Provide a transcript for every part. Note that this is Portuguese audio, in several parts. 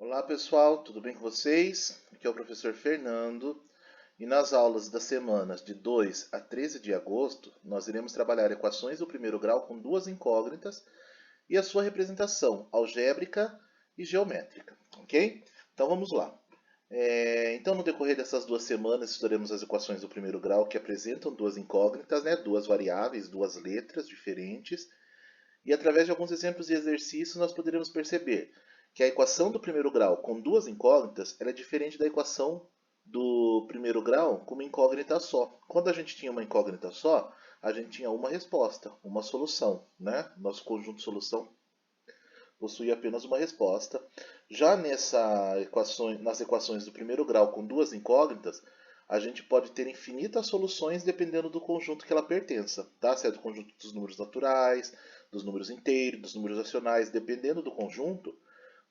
Olá pessoal, tudo bem com vocês? Aqui é o professor Fernando e nas aulas das semanas de 2 a 13 de agosto nós iremos trabalhar equações do primeiro grau com duas incógnitas e a sua representação algébrica e geométrica, ok? Então vamos lá. Então no decorrer dessas 2 semanas estudaremos as equações do primeiro grau que apresentam duas incógnitas, né? Duas variáveis, duas letras diferentes e através de alguns exemplos e exercícios nós poderemos perceber que a equação do primeiro grau com duas incógnitas ela é diferente da equação do primeiro grau com uma incógnita só. Quando a gente tinha uma incógnita só, a gente tinha uma resposta, uma solução, né? Nosso conjunto de solução possui apenas uma resposta. Já nas equações do primeiro grau com duas incógnitas, a gente pode ter infinitas soluções dependendo do conjunto que ela pertença, tá? Se é do conjunto dos números naturais, dos números inteiros, dos números racionais, dependendo do conjunto,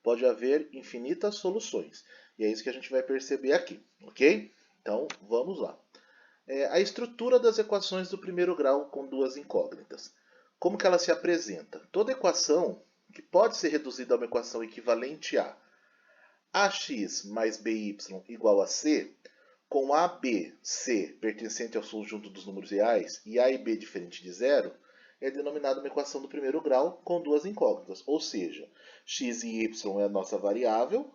pode haver infinitas soluções. E é isso que a gente vai perceber aqui, ok? Então, vamos lá. A estrutura das equações do primeiro grau com duas incógnitas. Como que ela se apresenta? Toda equação que pode ser reduzida a uma equação equivalente a ax mais by igual a c, com a, b, c pertencente ao conjunto dos números reais e a e b diferente de zero, é denominada uma equação do primeiro grau com duas incógnitas. Ou seja, x e y é a nossa variável,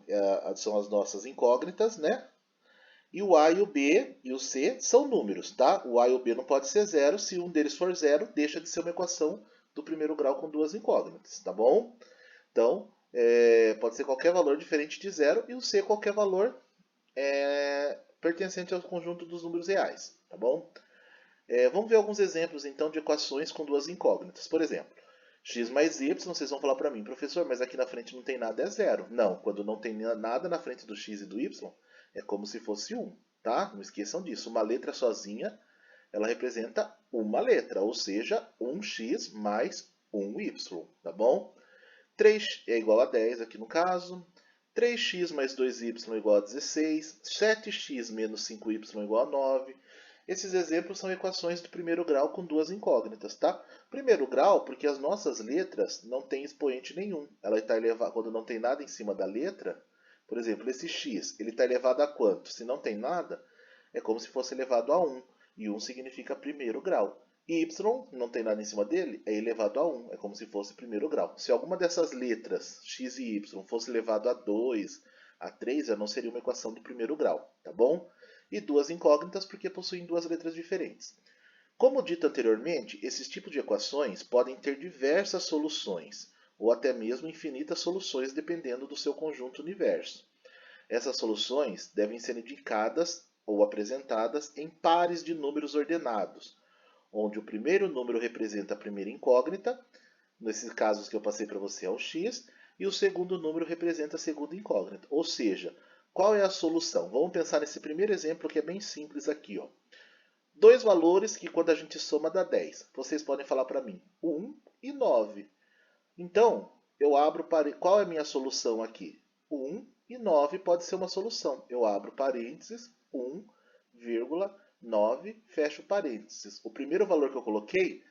são as nossas incógnitas, né? E o A e o B e o C são números, tá? O A e o B não pode ser zero. Se um deles for zero, deixa de ser uma equação do primeiro grau com duas incógnitas, tá bom? Então, pode ser qualquer valor diferente de zero e o C qualquer valor pertencente ao conjunto dos números reais, tá bom? Vamos ver alguns exemplos então de equações com duas incógnitas. Por exemplo, x mais y, vocês vão falar para mim, professor, mas aqui na frente não tem nada, é zero. Não, quando não tem nada na frente do x e do y, é como se fosse 1, tá? Não esqueçam disso. Uma letra sozinha, ela representa uma letra, ou seja, 1x mais 1y, tá bom? 3 é igual a 10 aqui no caso. 3x mais 2y igual a 16. 7x menos 5y igual a 9. Esses exemplos são equações do primeiro grau com duas incógnitas, tá? Primeiro grau, porque as nossas letras não têm expoente nenhum. Ela está elevada quando não tem nada em cima da letra. Por exemplo, esse x, ele está elevado a quanto? Se não tem nada, é como se fosse elevado a 1. E 1 significa primeiro grau. Y não tem nada em cima dele, é elevado a 1. É como se fosse primeiro grau. Se alguma dessas letras, x e y, fosse elevado a 2, a 3, já não seria uma equação do primeiro grau, tá bom? E duas incógnitas porque possuem duas letras diferentes. Como dito anteriormente, esses tipos de equações podem ter diversas soluções, ou até mesmo infinitas soluções dependendo do seu conjunto universo. Essas soluções devem ser indicadas ou apresentadas em pares de números ordenados, onde o primeiro número representa a primeira incógnita, nesses casos que eu passei para você é o x, e o segundo número representa a segunda incógnita. Ou seja, qual é a solução? Vamos pensar nesse primeiro exemplo que é bem simples aqui. Ó. Dois valores que quando a gente soma dá 10. Vocês podem falar para mim 1 e 9. Então, eu abro qual é a minha solução aqui? 1 e 9 pode ser uma solução. Eu abro parênteses, 1,9, fecho parênteses. O primeiro valor que eu coloquei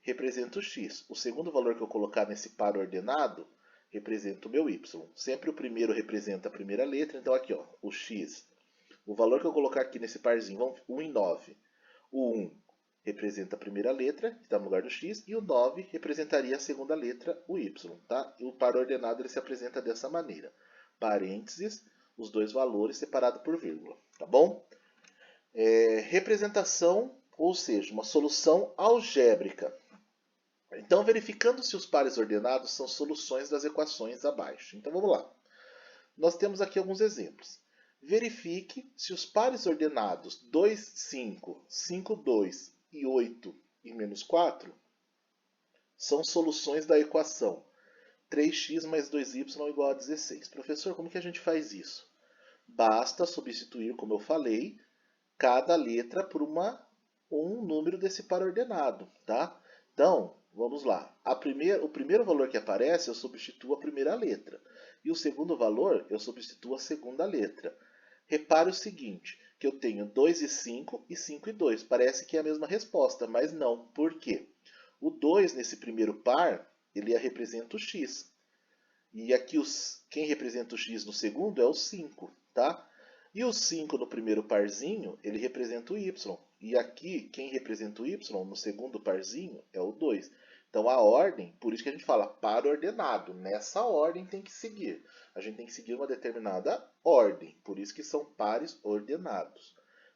representa o x. O segundo valor que eu colocar nesse par ordenado representa o meu y. Sempre o primeiro representa a primeira letra. Então aqui, ó, o x. O valor que eu colocar aqui nesse parzinho, vamos, 1 e 9. O 1 representa a primeira letra, que está no lugar do x, e o 9 representaria a segunda letra, o y. Tá? E o par ordenado ele se apresenta dessa maneira. Parênteses, os dois valores separados por vírgula. Tá bom? Representação, ou seja, uma solução algébrica. Então, verificando se os pares ordenados são soluções das equações abaixo. Então, vamos lá. Nós temos aqui alguns exemplos. Verifique se os pares ordenados 2, 5, 5, 2 e 8 e menos 4 são soluções da equação 3x mais 2y igual a 16. Professor, como que a gente faz isso? Basta substituir, como eu falei, cada letra por um número desse par ordenado, tá? Então, vamos lá. O primeiro valor que aparece, eu substituo a primeira letra. E o segundo valor, eu substituo a segunda letra. Repare o seguinte, que eu tenho 2 e 5 e 5 e 2. Parece que é a mesma resposta, mas não. Por quê? O 2 nesse primeiro par, ele representa o x. E aqui quem representa o x no segundo é o 5, tá? E o 5 no primeiro parzinho, ele representa o y. E aqui, quem representa o y no segundo parzinho é o 2. Então a ordem, por isso que a gente fala par ordenado. Nessa ordem tem que seguir. A gente tem que seguir uma determinada ordem. Por isso que são pares ordenados.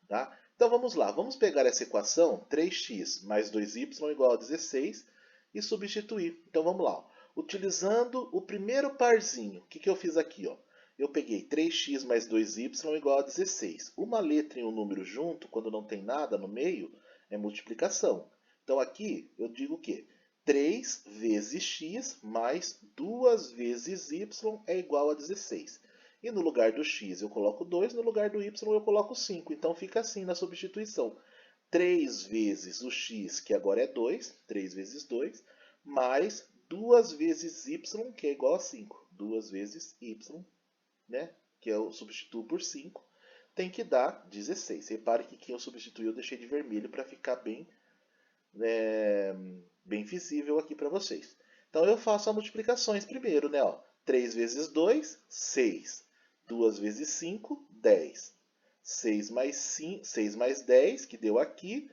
Tá? Então vamos lá. Vamos pegar essa equação 3x mais 2y igual a 16 e substituir. Então vamos lá. Utilizando o primeiro parzinho, o que eu fiz aqui? Ó? Eu peguei 3x mais 2y igual a 16. Uma letra e um número junto, quando não tem nada no meio, é multiplicação. Então aqui eu digo o quê? 3 vezes x mais 2 vezes y é igual a 16. E no lugar do x eu coloco 2, no lugar do y eu coloco 5. Então fica assim na substituição. 3 vezes o x, que agora é 2, 3 vezes 2, mais 2 vezes y, que é igual a 5. 2 vezes y, né, que eu substituo por 5, tem que dar 16. Repare que quem eu substituí eu deixei de vermelho para ficar bem, bem visível aqui para vocês. Então eu faço as multiplicações primeiro, né? Ó. 3 vezes 2, 6. 2 vezes 5, 10. 6 mais 10, que deu aqui,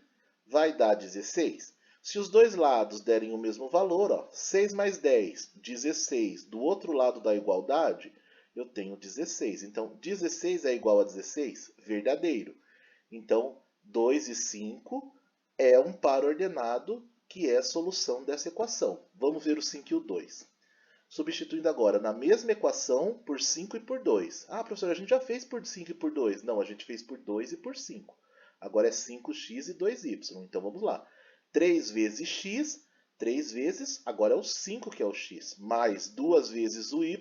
vai dar 16. Se os dois lados derem o mesmo valor, ó, 6 mais 10, 16, do outro lado da igualdade, eu tenho 16. Então, 16 é igual a 16? Verdadeiro. Então, 2 e 5 é um par ordenado que é a solução dessa equação. Vamos ver o 5 e o 2. Substituindo agora na mesma equação por 5 e por 2. Ah, professor, a gente já fez por 5 e por 2. Não, a gente fez por 2 e por 5. Agora é 5x e 2y. Então vamos lá. 3 vezes x, 3 vezes, agora é o 5 que é o x, mais 2 vezes o y,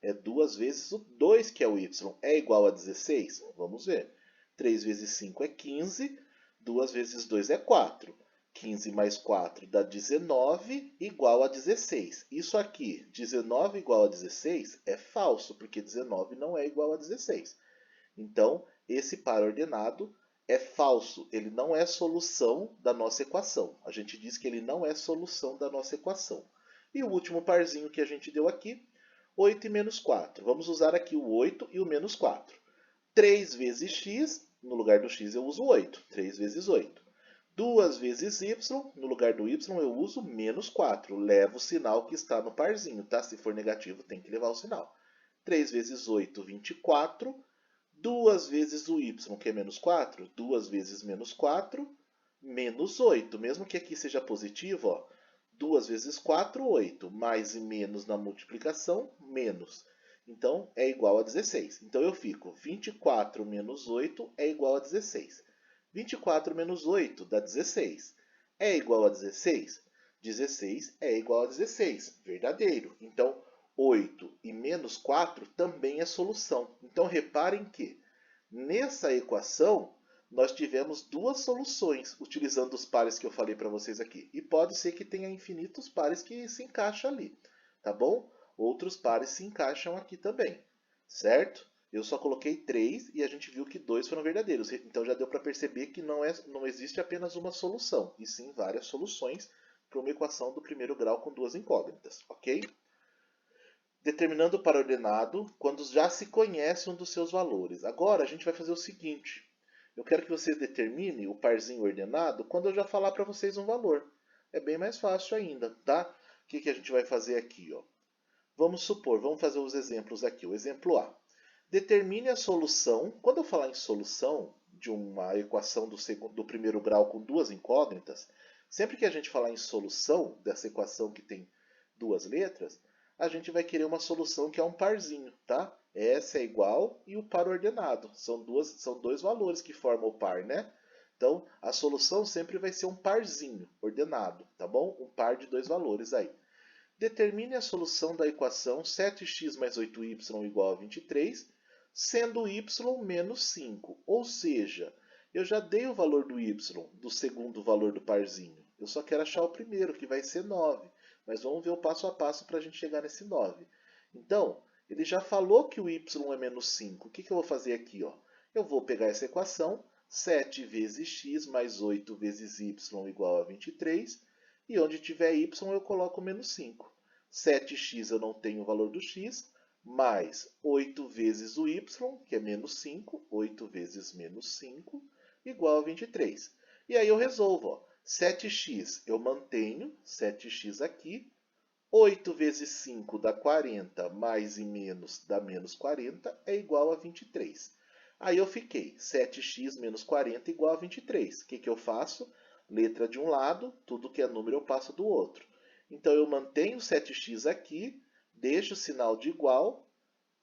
é 2 vezes o 2 que é o y. É igual a 16? Vamos ver. 3 vezes 5 é 15, 2 vezes 2 é 4. 15 mais 4 dá 19, igual a 16. Isso aqui, 19 igual a 16, é falso, porque 19 não é igual a 16. Então, esse par ordenado é falso, ele não é solução da nossa equação. A gente diz que ele não é solução da nossa equação. E o último parzinho que a gente deu aqui, 8 e menos 4. Vamos usar aqui o 8 e o menos 4. 3 vezes x, no lugar do x eu uso 8. 3 vezes 8. 2 vezes y, no lugar do y eu uso menos 4. Levo o sinal que está no parzinho, tá? Se for negativo, tem que levar o sinal. 3 vezes 8, 24. 2 vezes o y, que é menos 4. 2 vezes menos 4, menos 8. Mesmo que aqui seja positivo, ó, 2 vezes 4, 8. Mais e menos na multiplicação, menos. Então, é igual a 16. Então, eu fico 24 menos 8 é igual a 16. 24 menos 8 dá 16. É igual a 16? 16 é igual a 16. Verdadeiro. Então, 8 e menos 4 também é solução. Então, reparem que nessa equação nós tivemos duas soluções utilizando os pares que eu falei para vocês aqui. E pode ser que tenha infinitos pares que se encaixam ali, tá bom? Outros pares se encaixam aqui também, certo? Eu só coloquei 3 e a gente viu que 2 foram verdadeiros. Então já deu para perceber que não existe apenas uma solução, e sim várias soluções para uma equação do primeiro grau com duas incógnitas, ok? Determinando o par ordenado quando já se conhece um dos seus valores. Agora a gente vai fazer o seguinte. Eu quero que vocês determinem o parzinho ordenado quando eu já falar para vocês um valor. É bem mais fácil ainda, tá? O que a gente vai fazer aqui? Ó? Vamos supor, vamos fazer os exemplos aqui. O exemplo A. Determine a solução. Quando eu falar em solução de uma equação do primeiro grau com duas incógnitas, sempre que a gente falar em solução dessa equação que tem duas letras, a gente vai querer uma solução que é um parzinho, tá? Essa é igual e o par ordenado. São dois valores que formam o par, né? Então, a solução sempre vai ser um parzinho ordenado, tá bom? Um par de dois valores aí. Determine a solução da equação 7x mais 8y igual a 23, sendo y menos 5. Ou seja, eu já dei o valor do y, do segundo valor do parzinho. Eu só quero achar o primeiro, que vai ser 9. Mas vamos ver o passo a passo para a gente chegar nesse 9. Então, ele já falou que o y é menos 5. O que eu vou fazer aqui? Ó? Eu vou pegar essa equação, 7 vezes x mais 8 vezes y igual a 23. E onde tiver y eu coloco menos 5. 7x eu não tenho o valor do x, mais 8 vezes o y, que é menos 5, 8 vezes menos 5, igual a 23. E aí eu resolvo, ó, 7x eu mantenho, 7x aqui, 8 vezes 5 dá 40, mais e menos dá menos 40, é igual a 23. Aí eu fiquei 7x menos 40 igual a 23. O que eu faço? Letra de um lado, tudo que é número eu passo do outro. Então eu mantenho 7x aqui, deixo o sinal de igual,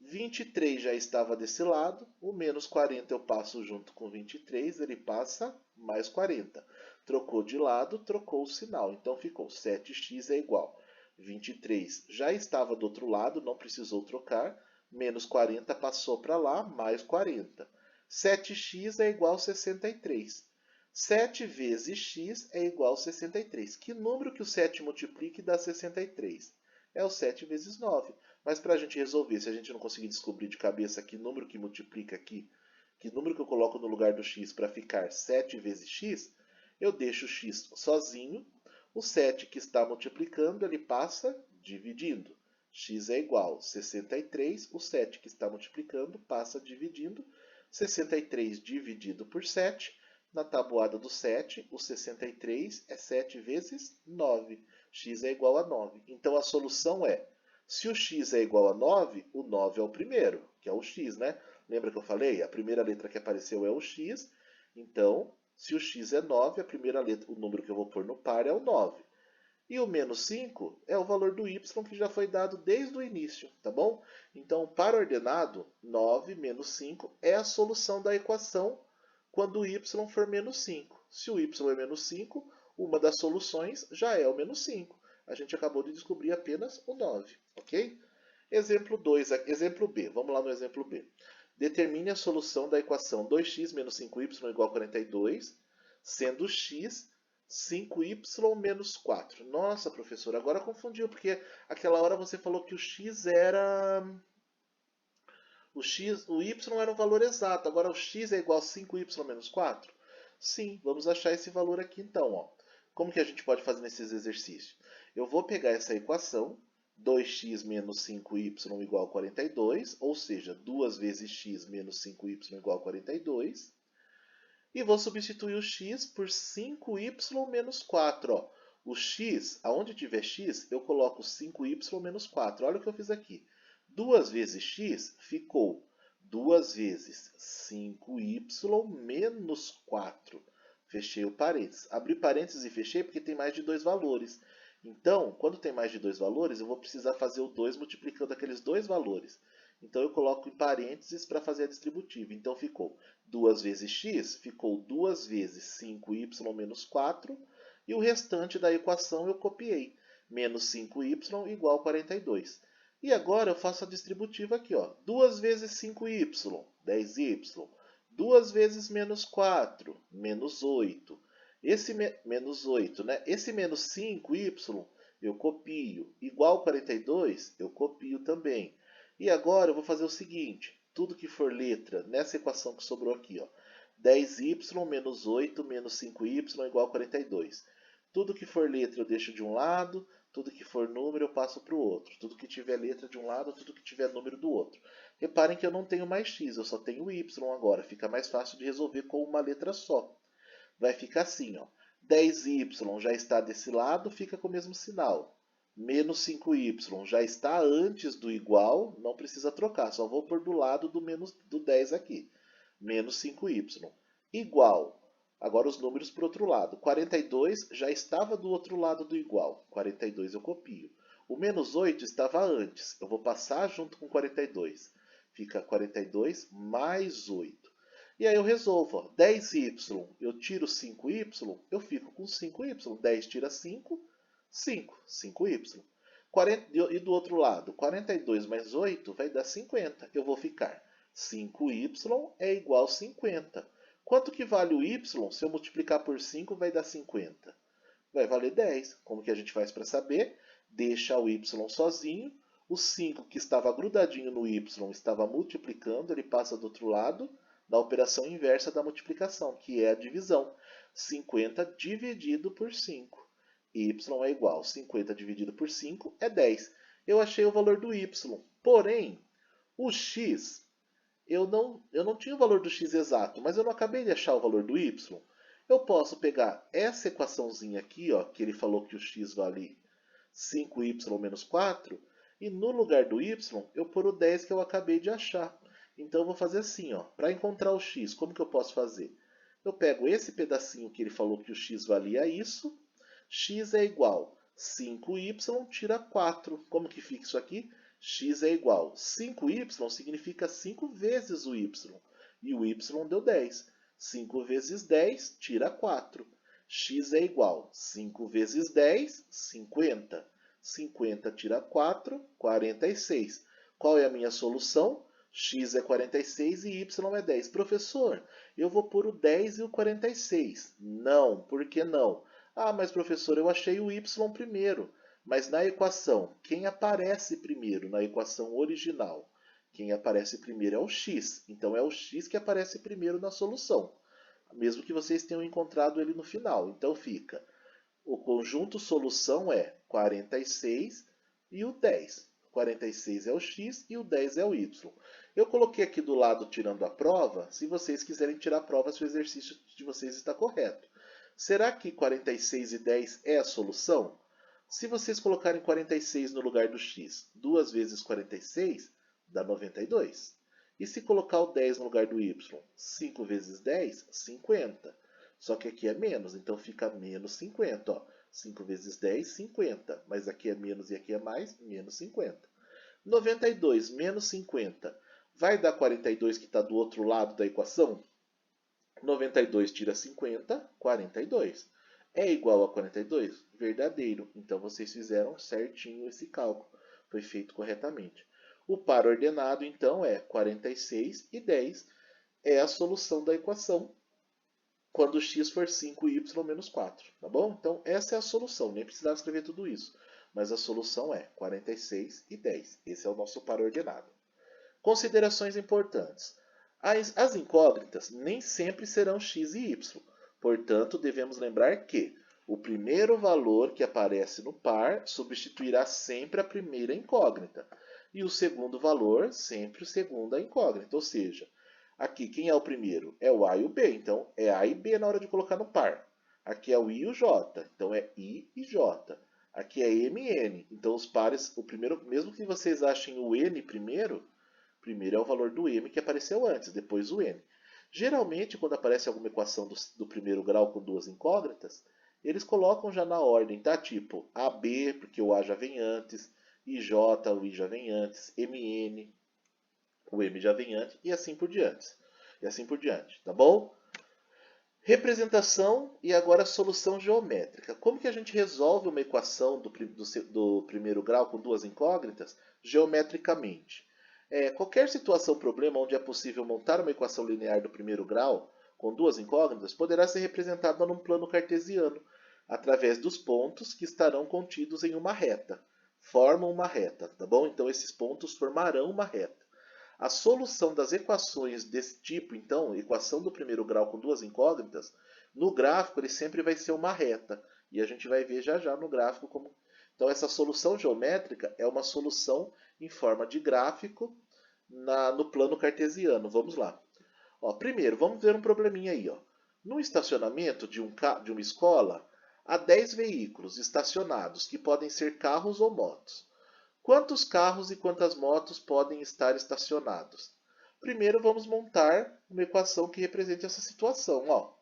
23 já estava desse lado, o menos 40 eu passo junto com 23, ele passa mais 40. Trocou de lado, trocou o sinal, então ficou 7x é igual. 23 já estava do outro lado, não precisou trocar, menos 40 passou para lá, mais 40. 7x é igual a 63. 7 vezes x é igual a 63. Que número que o 7 multiplica e dá 63? É o 7 vezes 9. Mas para a gente resolver, se a gente não conseguir descobrir de cabeça que número que multiplica aqui, que número que eu coloco no lugar do x para ficar 7 vezes x, eu deixo o x sozinho. O 7 que está multiplicando, ele passa dividindo. X é igual a 63, o 7 que está multiplicando passa dividindo. 63 dividido por 7, na tabuada do 7, o 63 é 7 vezes 9. X é igual a 9. Então a solução é, se o x é igual a 9, o 9 é o primeiro, que é o x, né? Lembra que eu falei? A primeira letra que apareceu é o x. Então, se o x é 9, a primeira letra, o número que eu vou pôr no par é o 9. E o menos 5 é o valor do y que já foi dado desde o início, tá bom? Então, para ordenado, 9 menos 5 é a solução da equação quando o y for menos 5. Se o y é menos 5, uma das soluções já é o menos 5. A gente acabou de descobrir apenas o 9, ok? Exemplo 2, exemplo B. Vamos lá no exemplo B. Determine a solução da equação 2x menos 5y igual a 42, sendo x 5y menos 4. Nossa, professor, agora confundiu, porque aquela hora você falou que o x era... o y era um valor exato, agora o x é igual a 5y menos 4? Sim, vamos achar esse valor aqui então. Ó. Como que a gente pode fazer nesses exercícios? Eu vou pegar essa equação, 2x menos 5y igual a 42, ou seja, 2 vezes x menos 5y igual a 42, e vou substituir o x por 5y menos 4. Ó. O x, aonde tiver x, eu coloco 5y menos 4. Olha o que eu fiz aqui. 2 vezes x ficou 2 vezes 5y menos 4. Fechei o parênteses. Abri parênteses e fechei porque tem mais de dois valores. Então, quando tem mais de dois valores, eu vou precisar fazer o 2 multiplicando aqueles dois valores. Então, eu coloco em parênteses para fazer a distributiva. Então, ficou 2 vezes x, ficou 2 vezes 5y menos 4. E o restante da equação eu copiei. Menos 5y igual a 42. E agora eu faço a distributiva aqui. Ó. 2 vezes 5y, 10y. 2 vezes menos 4, menos 8. Esse menos 8, né? Esse menos 5y eu copio. Igual a 42, eu copio também. E agora eu vou fazer o seguinte. Tudo que for letra, nessa equação que sobrou aqui, ó, 10y menos 8 menos 5y igual a 42. Tudo que for letra eu deixo de um lado, tudo que for número eu passo para o outro. Tudo que tiver letra de um lado, tudo que tiver número do outro. Reparem que eu não tenho mais x, eu só tenho y agora. Fica mais fácil de resolver com uma letra só. Vai ficar assim, ó. 10y já está desse lado, fica com o mesmo sinal. Menos 5y já está antes do igual, não precisa trocar, só vou pôr do lado do 10 aqui. Menos 5y. Igual. Agora os números para o outro lado. 42 já estava do outro lado do igual. 42 eu copio. O menos 8 estava antes. Eu vou passar junto com 42. Fica 42 mais 8. E aí eu resolvo. Ó, 10y, eu tiro 5y, eu fico com 5y. 10 tira 5, 5. 5y. E do outro lado, 42 mais 8 vai dar 50. Eu vou ficar 5y é igual a 50. Quanto que vale o y? Se eu multiplicar por 5, vai dar 50. Vai valer 10. Como que a gente faz para saber? Deixa o y sozinho. O 5 que estava grudadinho no y estava multiplicando, ele passa do outro lado da operação inversa da multiplicação, que é a divisão. 50 dividido por 5. Y é igual a 50 dividido por 5 é 10. eu achei o valor do y. Porém, o x, eu não tinha o valor do x exato, mas eu não acabei de achar o valor do y. Eu posso pegar essa equaçãozinha aqui, ó, que ele falou que o x vale 5y menos 4, e no lugar do y, eu pôr o 10 que eu acabei de achar. Então eu vou fazer assim, ó, para encontrar o x, como que eu posso fazer? Eu pego esse pedacinho que ele falou que o x valia isso, x é igual 5y tira 4. Como que fica isso aqui? X é igual 5y significa 5 vezes o y. E o y deu 10. 5 vezes 10 tira 4. X é igual 5 vezes 10, 50. 50 tira 4, 46. Qual é a minha solução? X é 46 e y é 10. Professor, eu vou pôr o 10 e o 46. Não, por que não? Ah, mas professor, eu achei o y primeiro. Mas na equação, quem aparece primeiro na equação original? Quem aparece primeiro é o x. Então é o x que aparece primeiro na solução. Mesmo que vocês tenham encontrado ele no final. Então fica, o conjunto solução é 46 e o 10. 46 é o x e o 10 é o y. Eu coloquei aqui do lado tirando a prova, se vocês quiserem tirar a prova se o exercício de vocês está correto. Será que 46 e 10 é a solução? Se vocês colocarem 46 no lugar do x, 2 vezes 46 dá 92. E se colocar o 10 no lugar do y, 5 vezes 10, 50. Só que aqui é menos, então fica menos 50. Ó. 5 vezes 10, 50. Mas aqui é menos e aqui é mais, menos 50. 92 menos 50 vai dar 42 que está do outro lado da equação? 92 tira 50, 42. É igual a 42? Verdadeiro. Então vocês fizeram certinho esse cálculo. Foi feito corretamente. O par ordenado, então, é 46 e 10. É a solução da equação quando x for 5y menos 4. Tá bom? Então, essa é a solução. Nem precisava escrever tudo isso. Mas a solução é 46 e 10. Esse é o nosso par ordenado. Considerações importantes. As incógnitas nem sempre serão x e y. Portanto, devemos lembrar que o primeiro valor que aparece no par substituirá sempre a primeira incógnita. E o segundo valor, sempre o segundo a incógnita. Ou seja, aqui quem é o primeiro? É o A e o B. Então, é A e B na hora de colocar no par. Aqui é o I e o J. Então, é I e J. Aqui é M e N. Então, os pares, o primeiro, mesmo que vocês achem o N primeiro é o valor do M que apareceu antes, depois o N. Geralmente, quando aparece alguma equação do primeiro grau com duas incógnitas, eles colocam já na ordem, tá? Tipo AB, porque o A já vem antes, IJ, o I já vem antes, MN, o M já vem antes, e assim por diante. Tá bom? Representação e agora solução geométrica. Como que a gente resolve uma equação do primeiro grau com duas incógnitas geometricamente? Qualquer situação, problema onde é possível montar uma equação linear do primeiro grau com duas incógnitas poderá ser representada num plano cartesiano, através dos pontos que estarão contidos em uma reta. Formam uma reta, tá bom? Então, esses pontos formarão uma reta. A solução das equações desse tipo, então, equação do primeiro grau com duas incógnitas, no gráfico ele sempre vai ser uma reta. E a gente vai ver já já no gráfico como... Então, essa solução geométrica é uma solução em forma de gráfico no plano cartesiano. Vamos lá. Ó, primeiro, vamos ver um probleminha aí. Ó. No estacionamento de uma escola, há 10 veículos estacionados, que podem ser carros ou motos. Quantos carros e quantas motos podem estar estacionados? Primeiro, vamos montar uma equação que represente essa situação. Ó.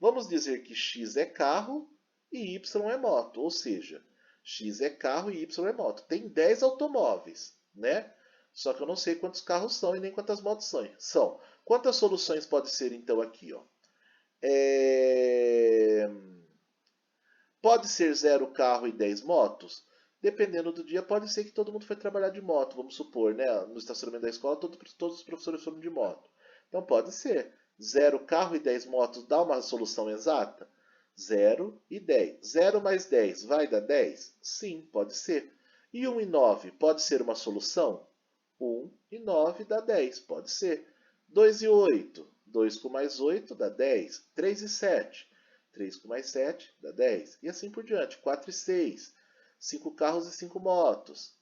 Vamos dizer que x é carro e y é moto, ou seja, x é carro e y é moto. Tem 10 automóveis, né? Só que eu não sei quantos carros são e nem quantas motos são. Quantas soluções pode ser, então, aqui? Ó? Pode ser 0 carro e 10 motos? Dependendo do dia, pode ser que todo mundo foi trabalhar de moto, vamos supor, né? No estacionamento da escola, todos os professores foram de moto. Então, pode ser. 0 carro e 10 motos dá uma solução exata? 0 e 10. 0 mais 10 vai dar 10? Sim, pode ser. E 1 e 9 pode ser uma solução? 1 e 9 dá 10, pode ser. 2 e 8, 2 com mais 8 dá 10. 3 e 7, 3 com mais 7 dá 10. E assim por diante. 4 e 6, 5 carros e 5 motos.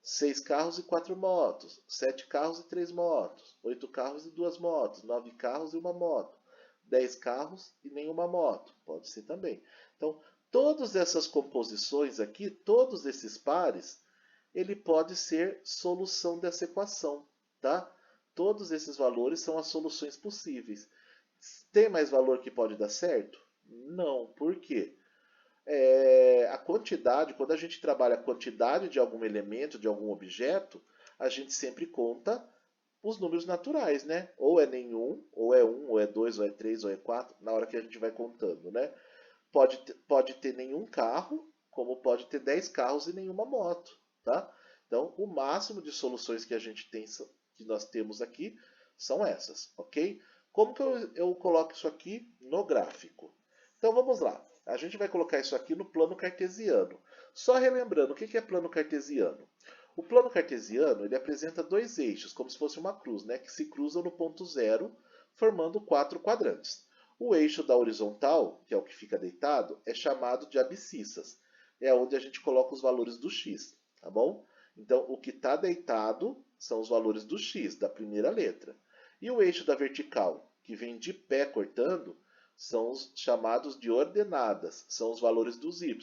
6 carros e 4 motos, 7 carros e 3 motos, 8 carros e 2 motos, 9 carros e uma moto, 10 carros e nenhuma moto, pode ser também. Então, todas essas composições aqui, todos esses pares, ele pode ser solução dessa equação, tá? Todos esses valores são as soluções possíveis. Tem mais valor que pode dar certo? Não. Por quê? A quantidade, quando a gente trabalha a quantidade de algum elemento, de algum objeto, a gente sempre conta os números naturais, né? Ou é nenhum, ou é 1, ou é 2, ou é 3, ou é 4, na hora que a gente vai contando, né? Pode ter nenhum carro, como pode ter 10 carros e nenhuma moto, tá? Então, o máximo de soluções que a gente tem, que nós temos aqui, são essas, ok? Como que eu coloco isso aqui no gráfico? Então, vamos lá. A gente vai colocar isso aqui no plano cartesiano. Só relembrando, o que é plano cartesiano? O plano cartesiano ele apresenta dois eixos, como se fosse uma cruz, né, que se cruzam no ponto zero, formando 4 quadrantes. O eixo da horizontal, que é o que fica deitado, é chamado de abscissas. É onde a gente coloca os valores do x, tá bom? Então, o que está deitado são os valores do x, da primeira letra. E o eixo da vertical, que vem de pé cortando, são os chamados de ordenadas, são os valores dos y,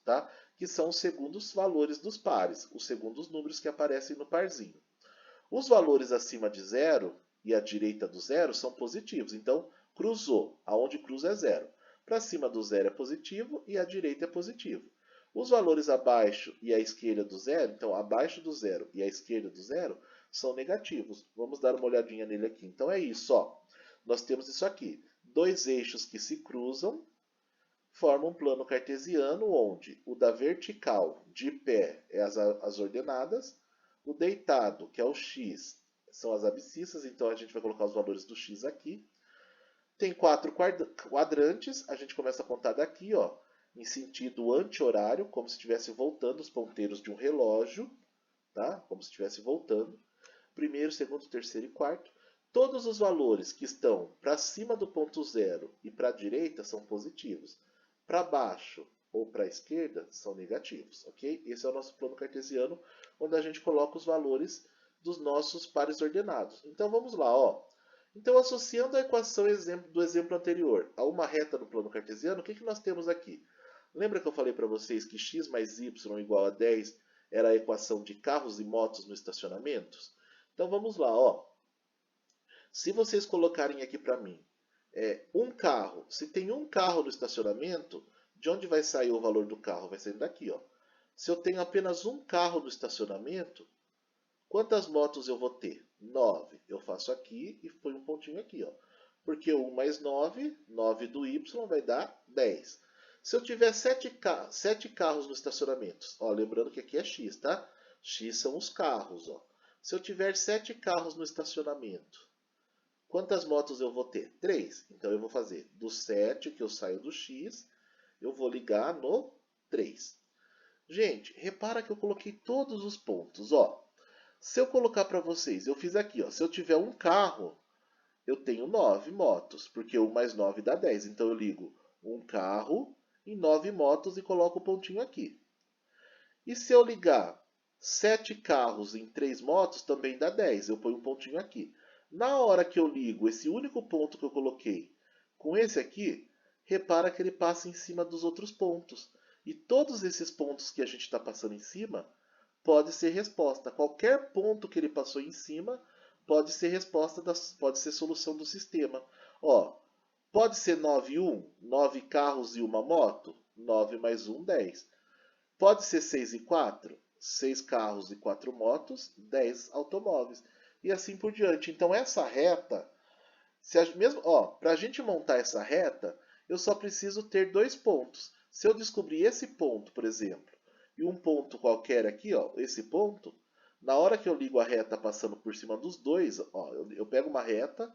tá? Que são os segundos valores dos pares, os segundos números que aparecem no parzinho. Os valores acima de zero e à direita do zero são positivos, então cruzou, aonde cruza é zero. Para cima do zero é positivo e à direita é positivo. Os valores abaixo e à esquerda do zero, então abaixo do zero e à esquerda do zero, são negativos. Vamos dar uma olhadinha nele aqui. Então é isso, ó. Nós temos isso aqui. Dois eixos que se cruzam formam um plano cartesiano onde o da vertical de pé é as ordenadas, o deitado, que é o x, são as abscissas, então a gente vai colocar os valores do x aqui. Tem 4 quadrantes, a gente começa a contar daqui, ó, em sentido anti-horário, como se estivesse voltando os ponteiros de um relógio, tá? Como se estivesse voltando. Primeiro, segundo, terceiro e quarto. Todos os valores que estão para cima do ponto zero e para a direita são positivos. Para baixo ou para a esquerda são negativos, ok? Esse é o nosso plano cartesiano, onde a gente coloca os valores dos nossos pares ordenados. Então vamos lá, ó. Então, associando a equação do exemplo anterior a uma reta no plano cartesiano, o que nós temos aqui? Lembra que eu falei para vocês que x mais y igual a 10 era a equação de carros e motos no estacionamento? Então vamos lá, ó. Se vocês colocarem aqui para mim um carro, se tem um carro no estacionamento, de onde vai sair o valor do carro? Vai sair daqui, ó. Se eu tenho apenas um carro no estacionamento, quantas motos eu vou ter? 9. Eu faço aqui e põe um pontinho aqui, ó. Porque 1 mais 9, 9 do y vai dar 10. Se eu tiver 7 carros no estacionamento, ó, lembrando que aqui é x, tá? X são os carros, ó. Se eu tiver 7 carros no estacionamento, quantas motos eu vou ter? 3. Então eu vou fazer do 7, que eu saio do x, eu vou ligar no 3. Gente, repara que eu coloquei todos os pontos, ó. Se eu colocar para vocês, eu fiz aqui, ó. Se eu tiver um carro, eu tenho 9 motos, porque 1 mais 9 dá 10. Então eu ligo um carro e 9 motos e coloco o pontinho aqui. E se eu ligar 7 carros em 3 motos, também dá 10. Eu ponho um pontinho aqui. Na hora que eu ligo esse único ponto que eu coloquei com esse aqui, repara que ele passa em cima dos outros pontos. E todos esses pontos que a gente está passando em cima pode ser resposta. Qualquer ponto que ele passou em cima pode ser resposta, pode ser solução do sistema. Ó, pode ser 9 e 1, 9 carros e uma moto? 9 mais 1, 10. Pode ser 6 e 4? 6 carros e 4 motos, 10 automóveis. E assim por diante. Então essa reta, para a gente montar essa reta, eu só preciso ter dois pontos. Se eu descobrir esse ponto, por exemplo, e um ponto qualquer aqui, ó, esse ponto, na hora que eu ligo a reta passando por cima dos dois, ó, eu pego uma reta,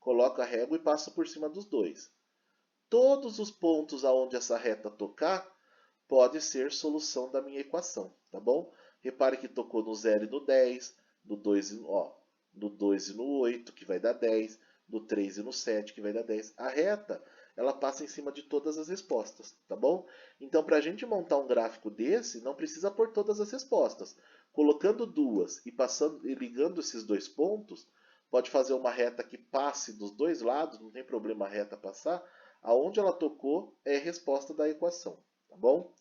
coloco a régua e passo por cima dos dois. Todos os pontos aonde essa reta tocar pode ser solução da minha equação, tá bom? Repare que tocou no 0 e no 10, no 2 e no 8, que vai dar 10, no 3 e no 7, que vai dar 10. A reta, ela passa em cima de todas as respostas, tá bom? Então, para a gente montar um gráfico desse, não precisa pôr todas as respostas. Colocando duas e ligando esses dois pontos, pode fazer uma reta que passe dos dois lados, não tem problema a reta passar. Aonde ela tocou é a resposta da equação, tá bom?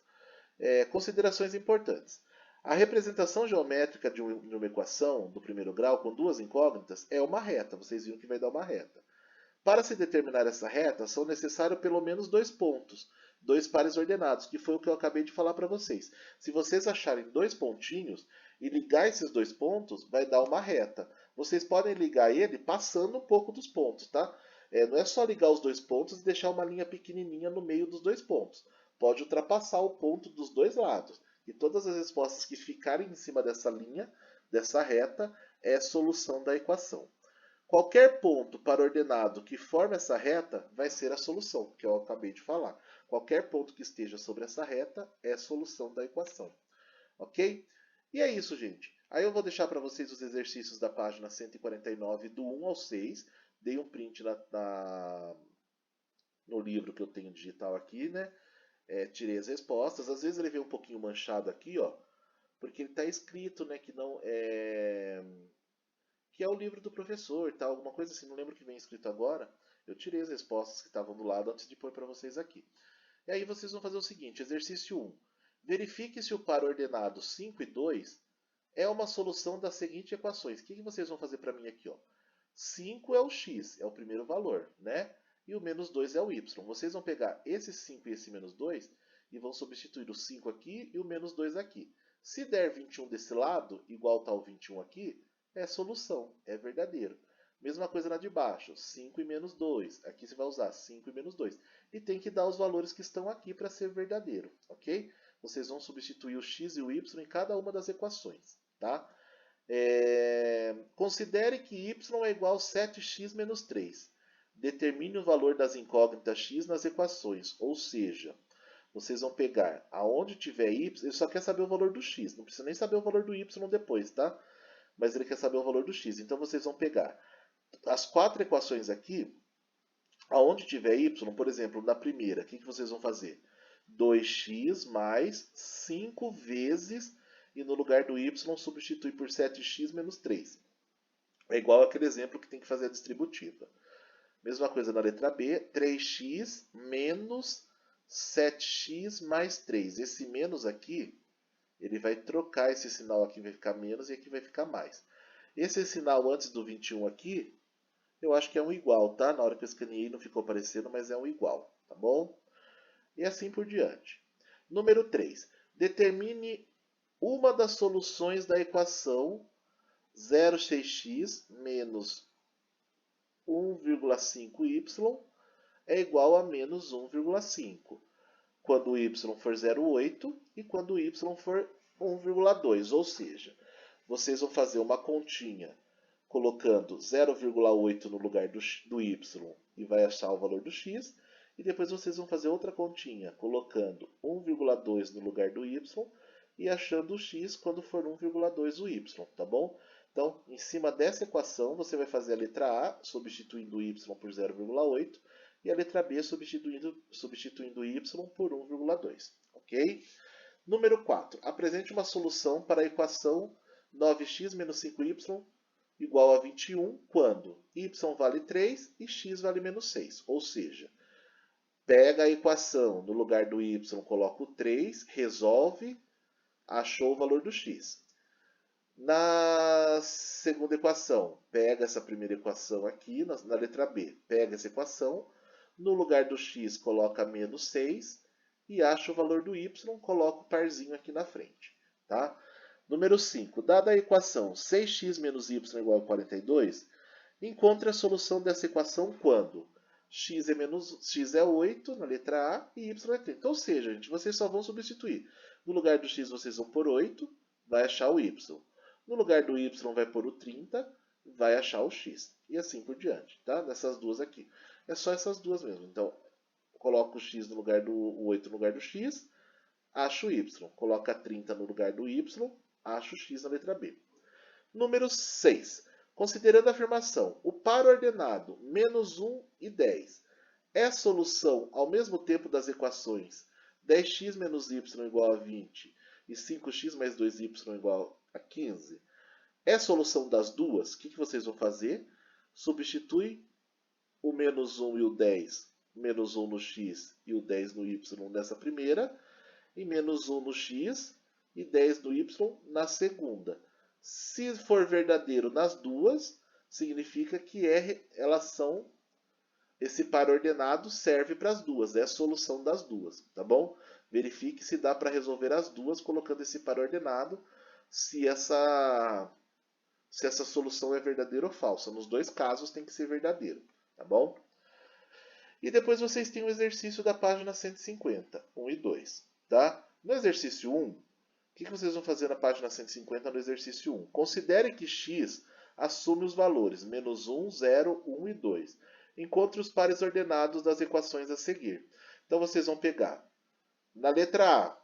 Considerações importantes. A representação geométrica de uma equação do primeiro grau com duas incógnitas é uma reta. Vocês viram que vai dar uma reta. Para se determinar essa reta, são necessários pelo menos dois pontos, dois pares ordenados, que foi o que eu acabei de falar para vocês. Se vocês acharem dois pontinhos e ligar esses dois pontos, vai dar uma reta. Vocês podem ligar ele passando um pouco dos pontos, tá? Não é só ligar os dois pontos e deixar uma linha pequenininha no meio dos dois pontos. Pode ultrapassar o ponto dos dois lados. E todas as respostas que ficarem em cima dessa linha, dessa reta, é solução da equação. Qualquer ponto para ordenado que forme essa reta vai ser a solução, que eu acabei de falar. Qualquer ponto que esteja sobre essa reta é a solução da equação. Ok? E é isso, gente. Aí eu vou deixar para vocês os exercícios da página 149, do 1 ao 6. Dei um print no livro que eu tenho digital aqui, né? Tirei as respostas. Às vezes ele vem um pouquinho manchado aqui, ó, porque ele está escrito, né, que não é... que é o livro do professor, tal, alguma coisa assim, não lembro o que vem escrito agora. Eu tirei as respostas que estavam do lado antes de pôr para vocês aqui. E aí vocês vão fazer o seguinte, exercício 1. Verifique se o par ordenado 5 e 2 é uma solução das seguintes equações. O que vocês vão fazer para mim aqui? Ó? 5 é o x, é o primeiro valor, né? E o menos 2 é o y. Vocês vão pegar esse 5 e esse menos 2 e vão substituir o 5 aqui e o menos 2 aqui. Se der 21 desse lado, igual está o 21 aqui, é solução, é verdadeiro. Mesma coisa na de baixo, 5 e menos 2. Aqui você vai usar 5 e menos 2. E tem que dar os valores que estão aqui para ser verdadeiro, ok? Vocês vão substituir o x e o y em cada uma das equações, tá? Considere que y é igual a 7x menos 3. Determine o valor das incógnitas x nas equações, ou seja, vocês vão pegar aonde tiver y, ele só quer saber o valor do x, não precisa nem saber o valor do y depois, tá? Mas ele quer saber o valor do x. Então vocês vão pegar as quatro equações aqui, aonde tiver y, por exemplo, na primeira, o que vocês vão fazer? 2x mais 5 vezes, e no lugar do y substitui por 7x menos 3. É igual aquele exemplo que tem que fazer a distributiva. Mesma coisa na letra B, 3x menos 7x mais 3. Esse menos aqui, ele vai trocar esse sinal aqui, vai ficar menos, e aqui vai ficar mais. Esse sinal antes do 21 aqui, eu acho que é um igual, tá? Na hora que eu escaneei não ficou aparecendo, mas é um igual, tá bom? E assim por diante. Número 3. Determine uma das soluções da equação 0,6x menos 1,5y é igual a menos 1,5. Quando o y for 0,8 e quando o y for 1,2. Ou seja, vocês vão fazer uma continha colocando 0,8 no lugar do y e vai achar o valor do x. E depois vocês vão fazer outra continha colocando 1,2 no lugar do y e achando o x quando for 1,2 o y, tá bom? Então, em cima dessa equação, você vai fazer a letra A substituindo o y por 0,8 e a letra B substituindo o y por 1,2, ok? Número 4. Apresente uma solução para a equação 9x menos 5y igual a 21 quando y vale 3 e x vale menos 6. Ou seja, pega a equação, no lugar do y coloca o 3, resolve, achou o valor do x. Na segunda equação, pega essa primeira equação aqui, na letra B, pega essa equação, no lugar do x coloca menos 6 e acha o valor do y, coloca o parzinho aqui na frente. Tá? Número 5. Dada a equação 6x menos y igual a 42, encontre a solução dessa equação quando x é 8 na letra A e y é 30. Ou seja, gente, vocês só vão substituir. No lugar do x vocês vão pôr 8, vai achar o y. No lugar do y vai pôr o 30, vai achar o x. E assim por diante, tá? Nessas duas aqui. É só essas duas mesmo. Então, coloca o x no lugar o 8 no lugar do x, acha o y. Coloca 30 no lugar do y, acha o x na letra B. Número 6. Considerando a afirmação, o par ordenado menos 1 e 10 é solução ao mesmo tempo das equações 10x menos y igual a 20 e 5x mais 2y igual a 15. É solução das duas? O que vocês vão fazer? Substitui o menos 1 e o 10, menos 1 no x e o 10 no y nessa primeira, e menos 1 no x e 10 no y na segunda. Se for verdadeiro nas duas, significa que elas são, esse par ordenado serve para as duas, é a solução das duas, tá bom? Verifique se dá para resolver as duas colocando esse par ordenado, se essa solução é verdadeira ou falsa. Nos dois casos tem que ser verdadeiro, tá bom? E depois vocês têm o exercício da página 150, 1 e 2, tá? No exercício 1, o que vocês vão fazer na página 150 no exercício 1? Considere que x assume os valores menos 1, 0, 1 e 2. Encontre os pares ordenados das equações a seguir. Então vocês vão pegar, na letra A,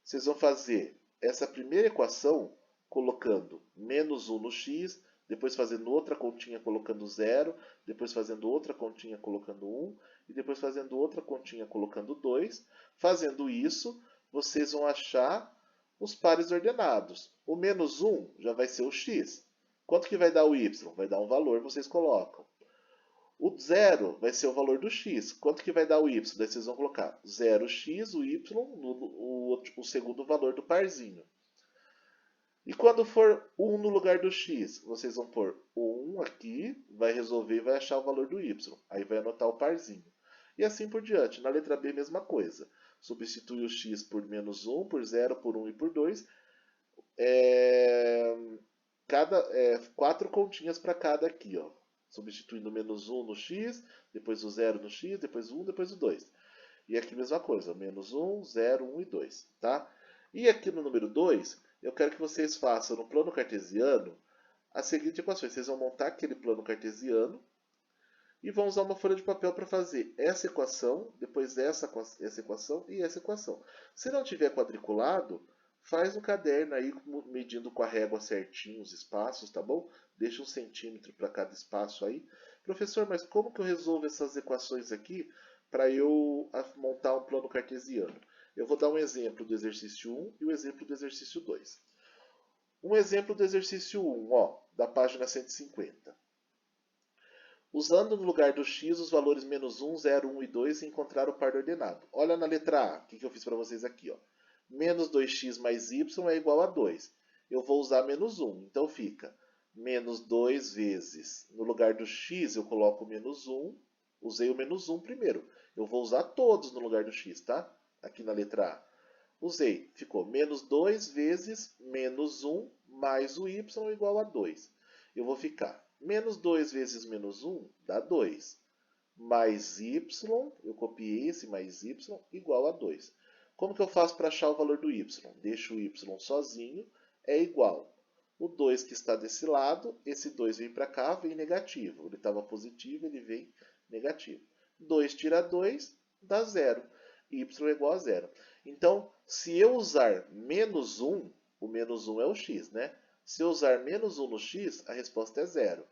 vocês vão fazer essa primeira equação colocando menos 1 no x, depois fazendo outra continha colocando 0, depois fazendo outra continha colocando 1, e depois fazendo outra continha colocando 2. Fazendo isso, vocês vão achar os pares ordenados. O menos 1 já vai ser o x. Quanto que vai dar o y? Vai dar um valor, vocês colocam. O 0 vai ser o valor do x. Quanto que vai dar o y? Daí vocês vão colocar 0x, o y, o segundo valor do parzinho. E quando for 1 no lugar do x, vocês vão pôr 1 aqui, vai resolver e vai achar o valor do y. Aí vai anotar o parzinho. E assim por diante. Na letra B, mesma coisa. Substitui o x por menos 1, por 0, por 1 e por 2. Quatro continhas para cada aqui, ó. Substituindo menos 1 no x, depois o 0 no x, depois o 1, depois o 2. E aqui mesma coisa, menos 1, 0, 1 e 2. Tá? E aqui no número 2, eu quero que vocês façam no plano cartesiano as seguintes equações. Vocês vão montar aquele plano cartesiano e vão usar uma folha de papel para fazer essa equação, depois essa equação e essa equação. Se não tiver quadriculado, faz no caderno aí, medindo com a régua certinho os espaços, tá bom? Deixa 1 centímetro para cada espaço aí. Professor, mas como que eu resolvo essas equações aqui para eu montar um plano cartesiano? Eu vou dar um exemplo do exercício 1 e o exemplo do exercício 2. Um exemplo do exercício 1, ó, da página 150. Usando no lugar do x os valores menos 1, 0, 1 e 2 e encontrar o par ordenado. Olha na letra A, o que eu fiz para vocês aqui, ó. Menos 2x mais y é igual a 2. Eu vou usar menos 1, então fica menos 2 vezes. No lugar do x eu coloco menos 1, usei o menos 1 primeiro. Eu vou usar todos no lugar do x, tá? Aqui na letra A. Usei, ficou menos 2 vezes menos 1 mais o y igual a 2. Eu vou ficar menos 2 vezes menos 1 dá 2. Mais y, eu copiei esse mais y, igual a 2. Como que eu faço para achar o valor do y? Deixo o y sozinho, é igual. O 2 que está desse lado, esse 2 vem para cá, vem negativo. Ele estava positivo, ele vem negativo. 2 tira 2, dá 0. Y é igual a 0. Então, se eu usar menos 1, o menos 1 é o x, né? Se eu usar menos 1 no x, a resposta é 0.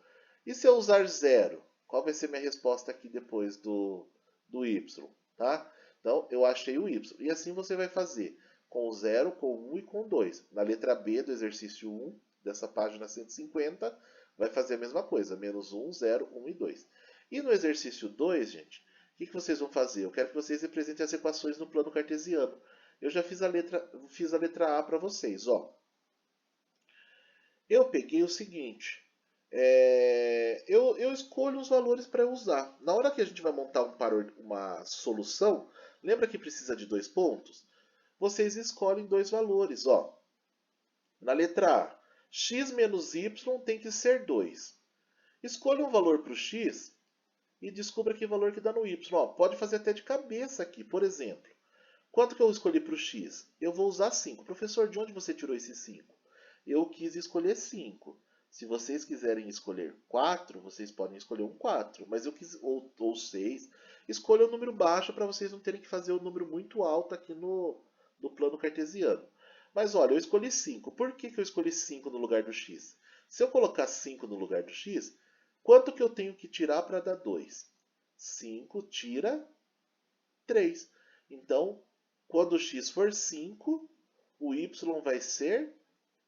E se eu usar 0, qual vai ser minha resposta aqui depois do y? Tá? Então, eu achei o y. E assim você vai fazer com 0, com 1 e com 2. Na letra B do exercício 1, dessa página 150, vai fazer a mesma coisa. Menos 1, 0, 1 e 2. E no exercício 2, gente, o que vocês vão fazer? Eu quero que vocês representem as equações no plano cartesiano. Eu já fiz a letra A para vocês. Ó. Eu peguei o seguinte. Eu escolho os valores para usar. Na hora que a gente vai montar uma solução, lembra que precisa de 2 pontos? Vocês escolhem 2 valores. Ó. Na letra A, x menos y tem que ser 2. Escolha um valor para o x e descubra que valor que dá no y. Ó, pode fazer até de cabeça aqui. Por exemplo, quanto que eu escolhi para o x? Eu vou usar 5. Professor, de onde você tirou esse 5? Eu quis escolher 5. Se vocês quiserem escolher 4, vocês podem escolher um 4. Mas eu quis, ou 6. Escolha um número baixo para vocês não terem que fazer um número muito alto aqui no plano cartesiano. Mas olha, eu escolhi 5. Por que eu escolhi 5 no lugar do x? Se eu colocar 5 no lugar do x, quanto que eu tenho que tirar para dar 2? 5 tira 3. Então, quando o x for 5, o y vai ser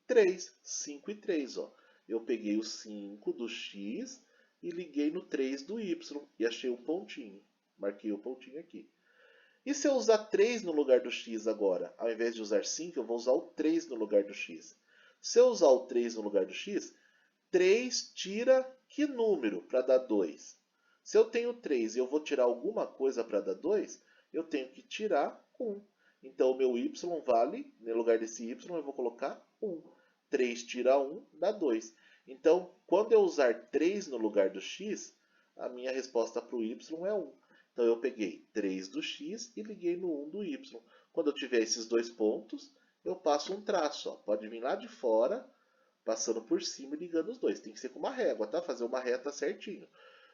3. 5 e 3, ó. Eu peguei o 5 do x e liguei no 3 do y e achei um pontinho. Marquei o pontinho aqui. E se eu usar 3 no lugar do x agora? Ao invés de usar 5, eu vou usar o 3 no lugar do x. Se eu usar o 3 no lugar do x, 3 tira que número para dar 2? Se eu tenho 3 e eu vou tirar alguma coisa para dar 2, eu tenho que tirar 1. Então, o meu y vale, no lugar desse y, eu vou colocar 1. 3 tira 1 dá 2. Então, quando eu usar 3 no lugar do x, a minha resposta para o y é 1. Então, eu peguei 3 do x e liguei no 1 do y. Quando eu tiver esses dois pontos, eu passo um traço. Ó. Pode vir lá de fora, passando por cima e ligando os dois. Tem que ser com uma régua, tá? Fazer uma reta certinho.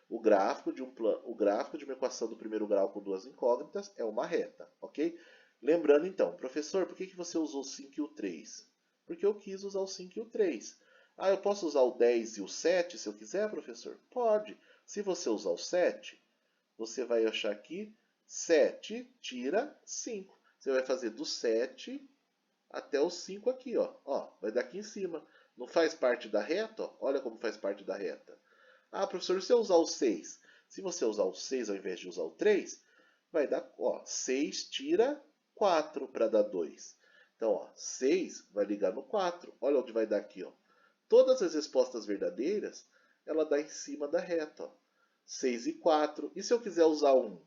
O gráfico de uma equação do primeiro grau com duas incógnitas é uma reta, ok? Lembrando então, professor, por que você usou o 5 e o 3? Porque eu quis usar o 5 e o 3. Ah, eu posso usar o 10 e o 7 se eu quiser, professor? Pode. Se você usar o 7, você vai achar aqui 7 tira 5. Você vai fazer do 7 até o 5 aqui, ó. Ó, vai dar aqui em cima. Não faz parte da reta? Ó? Olha como faz parte da reta. Ah, professor, se eu usar o 6? Se você usar o 6 ao invés de usar o 3, vai dar, ó, 6 tira 4 para dar 2. Então, ó, 6 vai ligar no 4. Olha onde vai dar aqui, ó. Todas as respostas verdadeiras, ela dá em cima da reta, ó. 6 e 4. E se eu quiser usar 1?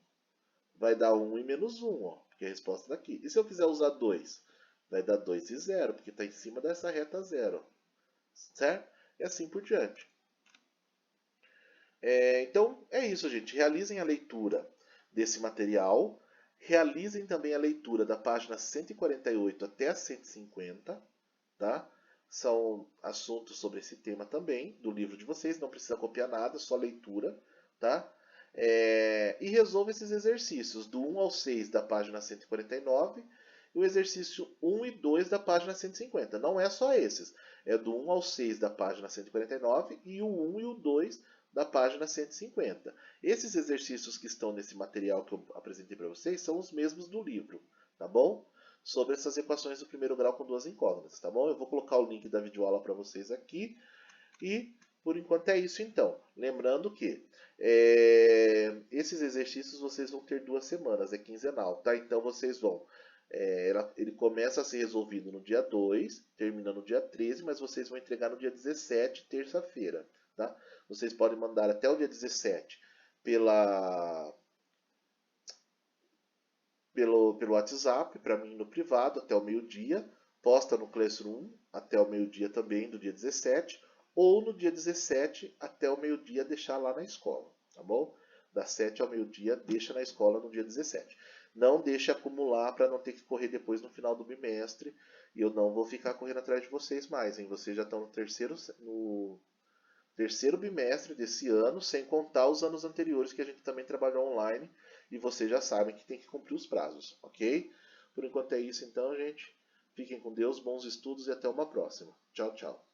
Vai dar 1 e menos 1, ó, porque é a resposta daqui. E se eu quiser usar 2? Vai dar 2 e 0, porque está em cima dessa reta 0. Certo? E assim por diante. Então, é isso, gente. Realizem a leitura desse material. Realizem também a leitura da página 148 até a 150. Tá? São assuntos sobre esse tema também, do livro de vocês. Não precisa copiar nada, só leitura. Tá? E resolva esses exercícios, do 1 ao 6 da página 149 e o exercício 1 e 2 da página 150. Não é só esses, é do 1 ao 6 da página 149 e o 1 e o 2 da página 150. Esses exercícios que estão nesse material que eu apresentei para vocês são os mesmos do livro, tá bom? Sobre essas equações do primeiro grau com duas incógnitas, tá bom? Eu vou colocar o link da videoaula para vocês aqui e por enquanto é isso então. Lembrando que esses exercícios vocês vão ter 2 semanas, é quinzenal, tá? Então vocês vão... ele começa a ser resolvido no dia 2, termina no dia 13, mas vocês vão entregar no dia 17, terça-feira, tá? Vocês podem mandar até o dia 17 pelo WhatsApp, para mim no privado, até o meio-dia. Posta no Classroom até o meio-dia também, do dia 17. Ou no dia 17 até o meio-dia deixar lá na escola, tá bom? Das 7 ao meio-dia, deixa na escola no dia 17. Não deixe acumular para não ter que correr depois no final do bimestre. E eu não vou ficar correndo atrás de vocês mais, hein? Vocês já estão no terceiro bimestre desse ano, sem contar os anos anteriores que a gente também trabalhou online. E vocês já sabem que tem que cumprir os prazos, ok? Por enquanto é isso então, gente. Fiquem com Deus, bons estudos e até uma próxima. Tchau, tchau.